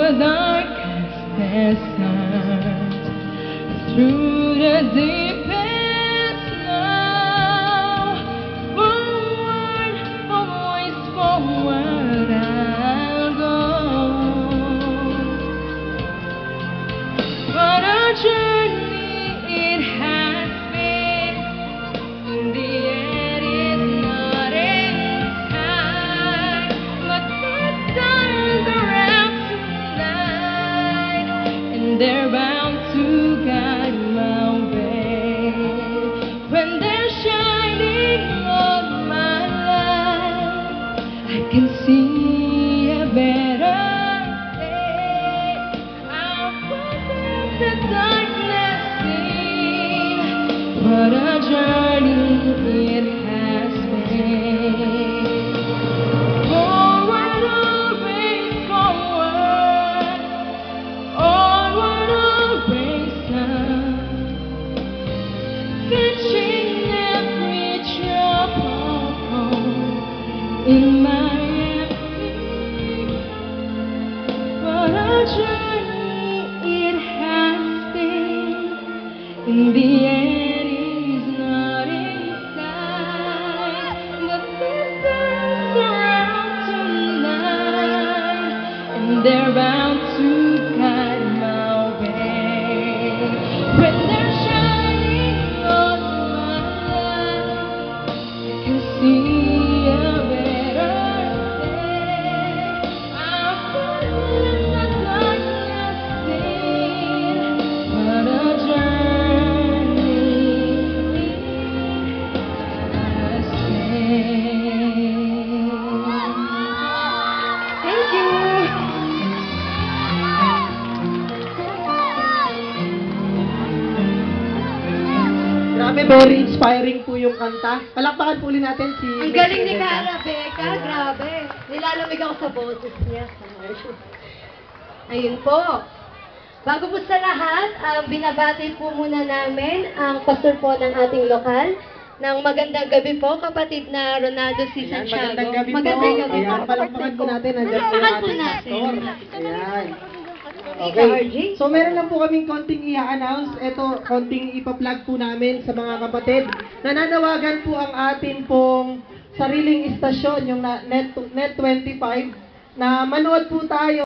the darkest desert, through the deepest snow. Forward, always forward I'll go. What a journey it has been. In the end it's not in sight, but the stars are out tonight, and they're bound to guide my way. When they're shining on my life, I can see a better day. I'll forget the darkness seen. What a journey it has been. Forward, always forward. Onward, always up. Fetching every drop of hope in my empty cup. What a journey it has been. In the end, he's not inside, but the stars are out tonight, and they're bound to guide my way. When they're shining on my life, I can see a better day. I'll forget the darkness seen. What a journey it has been. Thank you. Grabe, very inspiring po yung kanta. Palakpakan po ulit natin si... Ang galing ni Cara Becca, grabe. Nilalamig ako sa boses niya. Ayun po. Bago po sa lahat, binabati po muna namin ang pastor po ng ating lokal. Ng magandang gabi po, kapatid na Ronaldo C. Ayan, Santiago. magandang gabi po. Magandang gabi po. Ayan, palakpakan po natin. Nandiyan po Palakpakan po ating natin. pastor. Ayan. Ika, RJ. So meron lang po kaming konting i-announce. Ito, konting ipa-plug po namin sa mga kapatid. Nananawagan po ang atin pong sariling istasyon, yung Net 25, na manood po tayo